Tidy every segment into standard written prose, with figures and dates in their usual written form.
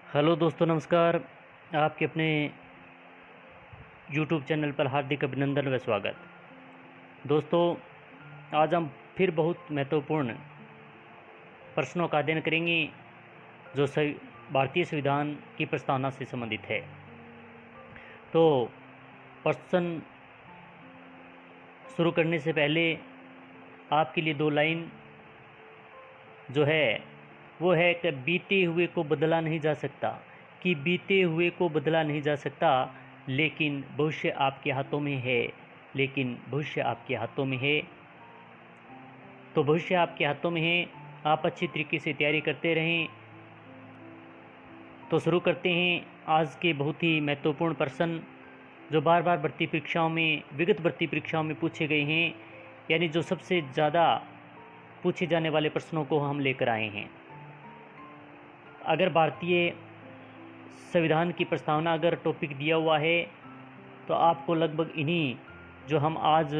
Hello दोस्तों, नमस्कार। आपके अपने यूट्यूब चैनल पर हार्दिक अभिनंदन व स्वागत। दोस्तों, आज हम फिर बहुत महत्वपूर्ण प्रश्नों का अध्ययन करेंगे जो भारतीय संविधान की प्रस्तावना से संबंधित है। तो प्रश्न शुरू करने से पहले आपके लिए दो लाइन जो है वो है कि बीते हुए को बदला नहीं जा सकता, लेकिन भविष्य आपके हाथों में है। तो भविष्य आपके हाथों में है। आप अच्छी तरीके से तैयारी करते रहें। तो शुरू करते हैं आज के बहुत ही महत्वपूर्ण प्रश्न जो बार बार विगत भर्ती परीक्षाओं में पूछे गए हैं, यानी जो सबसे ज़्यादा पूछे जाने वाले प्रश्नों को हम लेकर आए हैं। अगर भारतीय संविधान की प्रस्तावना अगर टॉपिक दिया हुआ है तो आपको लगभग इन्हीं जो हम आज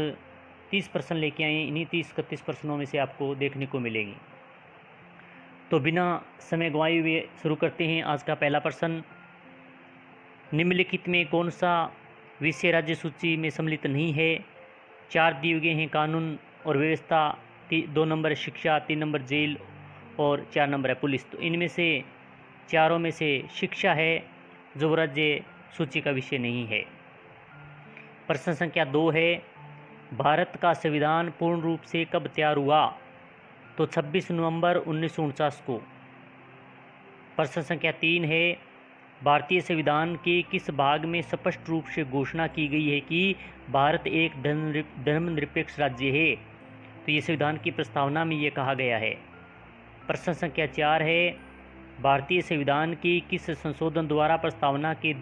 30 प्रश्न लेके आए हैं, इन्हीं 30-31 प्रश्नों में से आपको देखने को मिलेंगे। तो बिना समय गंवाए हुए शुरू करते हैं आज का पहला प्रश्न। निम्नलिखित में कौन सा विषय राज्य सूची में सम्मिलित नहीं है? 4 दिए गए हैं कानून और व्यवस्था, 2 नंबर शिक्षा, 3 नंबर जेल और 4 नंबर है पुलिस। तो इनमें से चारों में से शिक्षा है जो राज्य सूची का विषय नहीं है। प्रश्न संख्या 2 है, भारत का संविधान पूर्ण रूप से कब तैयार हुआ? तो 26 नवंबर 1949 को। प्रश्न संख्या 3 है, भारतीय संविधान के किस भाग में स्पष्ट रूप से घोषणा की गई है कि भारत एक धर्मनिरपेक्ष राज्य है? तो ये संविधान की प्रस्तावना में ये कहा गया है। प्रश्न संख्या 4 है, भारतीय संविधान के किस संशोधन द्वारा प्रस्तावना के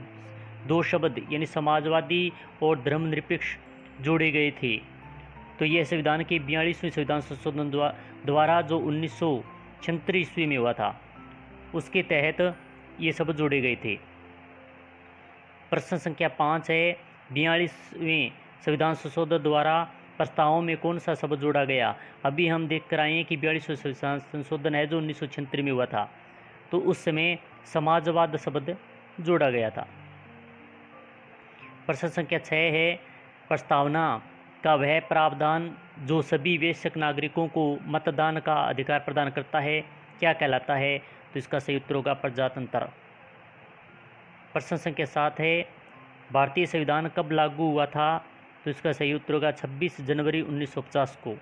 2 शब्द यानी समाजवादी और धर्मनिरपेक्ष जोड़े गए थे? तो यह संविधान के 42वें संविधान संशोधन द्वारा जो 1936 ईस्वी में हुआ था, उसके तहत ये शब्द जोड़े गए थे। प्रश्न संख्या 5 है, 42वें संविधान संशोधन द्वारा प्रस्तावों में कौन सा शब्द जोड़ा गया? अभी हम देख कर आए हैं कि 42वें संविधान संशोधन है जो 1936 में हुआ था, तो उस समय समाजवाद शब्द जोड़ा गया था। प्रश्न संख्या 6 है, प्रस्तावना का वह प्रावधान जो सभी वयस्क नागरिकों को मतदान का अधिकार प्रदान करता है क्या कहलाता है? तो इसका सही उत्तर होगा प्रजातंत्र। प्रश्न संख्या 7 है, भारतीय संविधान कब लागू हुआ था? तो इसका सही उत्तर होगा 26 जनवरी 1950 को।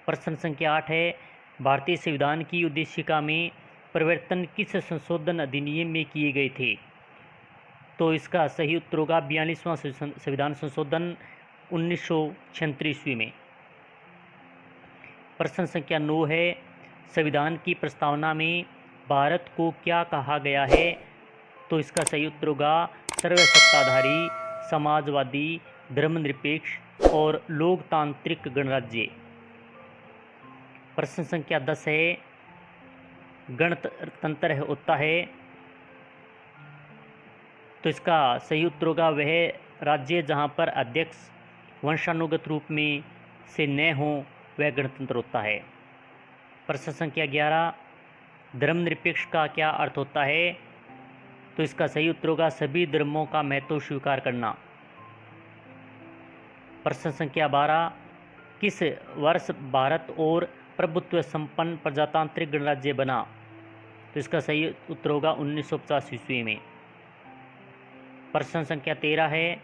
प्रश्न संख्या 8 है, भारतीय संविधान की उद्देशिका में परिवर्तन किस संशोधन अधिनियम में किए गए थे? तो इसका सही उत्तर होगा 42वां संविधान संशोधन 1936 ईस्वी में। प्रश्न संख्या 9 है, संविधान की प्रस्तावना में भारत को क्या कहा गया है? तो इसका सही उत्तर होगा सर्वसत्ताधारी, समाजवादी, धर्मनिरपेक्ष और लोकतांत्रिक गणराज्य। प्रश्न संख्या 10 है, गणतंत्र होता है, तो इसका सही उत्तर होगा वह राज्य जहां पर अध्यक्ष वंशानुगत रूप में से न हो वह गणतंत्र होता है। प्रश्न संख्या 11, धर्मनिरपेक्ष का क्या अर्थ होता है? तो इसका सही उत्तर होगा सभी धर्मों का महत्व स्वीकार करना। प्रश्न संख्या 12, किस वर्ष भारत और प्रभुत्व संपन्न प्रजातांत्रिक गणराज्य बना? तो इसका सही उत्तर होगा 1950 ईस्वी में। प्रश्न संख्या 13 है,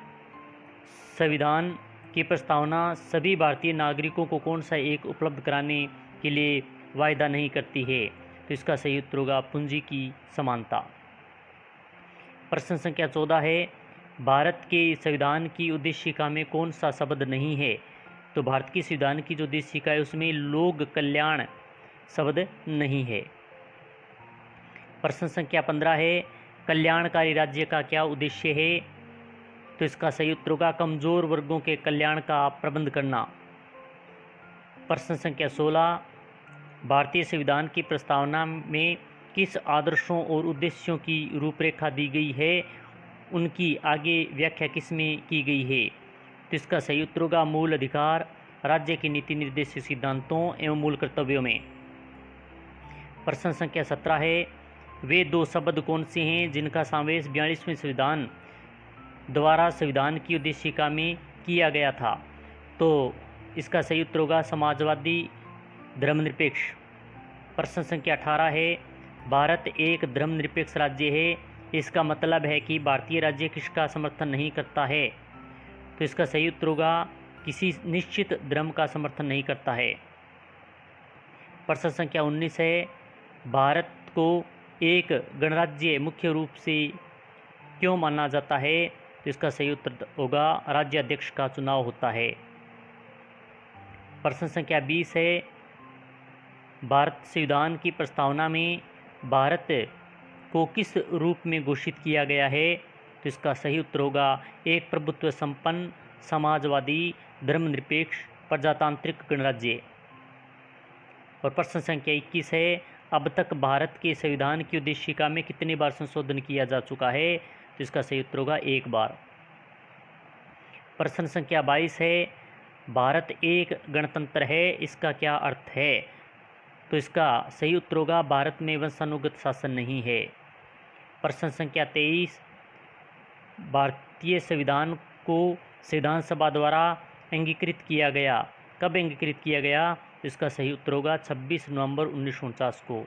संविधान की प्रस्तावना सभी भारतीय नागरिकों को कौन सा एक उपलब्ध कराने के लिए वायदा नहीं करती है? तो इसका सही उत्तर होगा पूंजी की समानता। प्रश्न संख्या 14 है, भारत के संविधान की उद्देशिका में कौन सा शब्द नहीं है? तो भारत की संविधान की जो उद्देशिका है उसमें लोक कल्याण शब्द नहीं है। प्रश्न संख्या 15 है, कल्याणकारी राज्य का क्या उद्देश्य है? तो इसका सही उत्तर होगा कमजोर वर्गों के कल्याण का प्रबंध करना। प्रश्न संख्या 16, भारतीय संविधान की प्रस्तावना में किस आदर्शों और उद्देश्यों की रूपरेखा दी गई है? उनकी आगे व्याख्या किसमें की गई है? तो इसका सही उत्तर होगा मूल अधिकार, राज्य की नीति निर्देशित सिद्धांतों एवं मूल कर्तव्यों में। प्रश्न संख्या 17 है, वे दो शब्द कौन से हैं जिनका समावेश 42वें संविधान द्वारा संविधान की उद्देशिका में किया गया था? तो इसका सही उत्तर होगा समाजवादी, धर्मनिरपेक्ष। प्रश्न संख्या 18 है, भारत एक धर्मनिरपेक्ष राज्य है, इसका मतलब है कि भारतीय राज्य किसका समर्थन नहीं करता है? तो इसका सही उत्तर होगा किसी निश्चित धर्म का समर्थन नहीं करता है। प्रश्न संख्या 19 है, भारत को एक गणराज्य मुख्य रूप से क्यों माना जाता है? तो इसका सही उत्तर होगा राज्य अध्यक्ष का चुनाव होता है। प्रश्न संख्या 20 है, भारत संविधान की प्रस्तावना में भारत को किस रूप में घोषित किया गया है? तो इसका सही उत्तर होगा एक प्रभुत्व संपन्न, समाजवादी, धर्मनिरपेक्ष, प्रजातांत्रिक गणराज्य। और प्रश्न संख्या 21 है, अब तक भारत के संविधान की उद्देशिका में कितनी बार संशोधन किया जा चुका है? तो इसका सही उत्तर होगा एक बार। प्रश्न संख्या 22 है, भारत एक गणतंत्र है, इसका क्या अर्थ है? तो इसका सही उत्तर होगा भारत में वंशानुगत शासन नहीं है। प्रश्न संख्या 23, भारतीय संविधान को संविधान सभा द्वारा अंगीकृत किया गया, कब अंगीकृत किया गया? तो इसका सही उत्तर होगा 26 नवंबर 1949 को।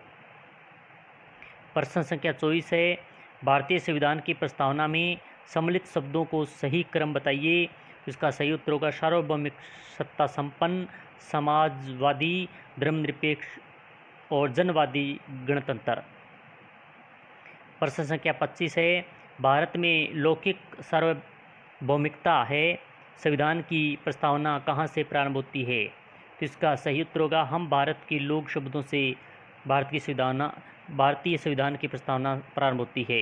प्रश्न संख्या 24 है, भारतीय संविधान की प्रस्तावना में सम्मिलित शब्दों को सही क्रम बताइए। तो इसका सही उत्तर होगा सार्वभौमिक, सत्ता संपन्न, समाजवादी, धर्मनिरपेक्ष और जनवादी गणतंत्र। प्रश्न संख्या 25 है, भारत में लौकिक सार्वभौमिकता है, संविधान की प्रस्तावना कहाँ से प्रारंभ होती है? तो इसका सही उत्तर होगा हम भारत के लोक शब्दों से भारतीय संविधान की प्रस्तावना प्रारंभ होती है।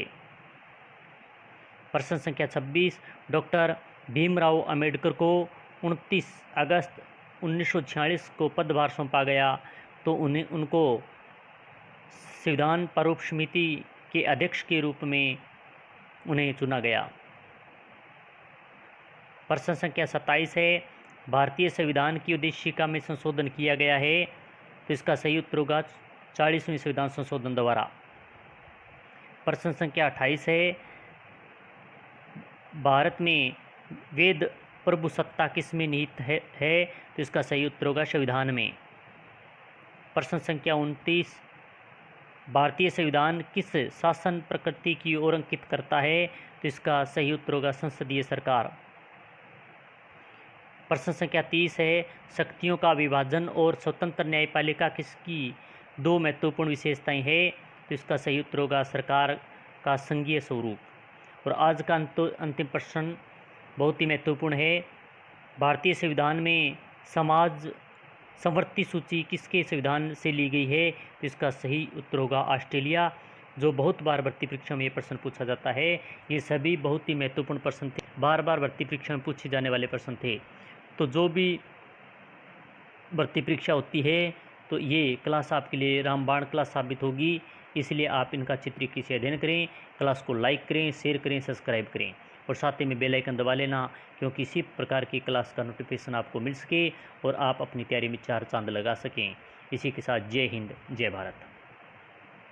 प्रश्न संख्या 26, डॉक्टर भीमराव अंबेडकर को 29 अगस्त 1946 को पदभार सौंपा गया, तो उनको संविधान प्रारूप समिति के अध्यक्ष के रूप में उन्हें चुना गया। प्रश्न संख्या 27 है, भारतीय संविधान की उद्देशिका में संशोधन किया गया है, तो इसका सही उत्तर होगा 40वें संविधान संशोधन द्वारा। प्रश्न संख्या 28 है, भारत में वेद प्रभुसत्ता किस में निहित है? तो इसका सही उत्तर होगा संविधान में। प्रश्न संख्या 29, भारतीय संविधान किस शासन प्रकृति की ओर अंकित करता है? तो इसका सही उत्तर होगा संसदीय सरकार। प्रश्न संख्या 30 है, शक्तियों का विभाजन और स्वतंत्र न्यायपालिका किसकी दो महत्वपूर्ण विशेषताएं हैं? तो इसका सही उत्तर होगा सरकार का संघीय स्वरूप। और आज का अंतिम प्रश्न बहुत ही महत्वपूर्ण है, भारतीय संविधान में समाज संवर्ती सूची किसके संविधान से ली गई है? तो इसका सही उत्तर होगा ऑस्ट्रेलिया, जो बहुत बार भर्ती परीक्षा में ये प्रश्न पूछा जाता है। ये सभी बहुत ही महत्वपूर्ण प्रश्न थे, बार बार भर्ती परीक्षा में पूछे जाने वाले प्रश्न थे। तो जो भी भर्ती परीक्षा होती है तो ये क्लास आपके लिए रामबाण क्लास साबित होगी, इसलिए आप इनका अच्छी तरीके से अध्ययन करें, क्लास को लाइक करें, शेयर करें, सब्सक्राइब करें और साथ ही में बेल आइकन दबा लेना, क्योंकि इसी प्रकार की क्लास का नोटिफिकेशन आपको मिल सके और आप अपनी तैयारी में चार चांद लगा सकें। इसी के साथ जय हिंद, जय भारत।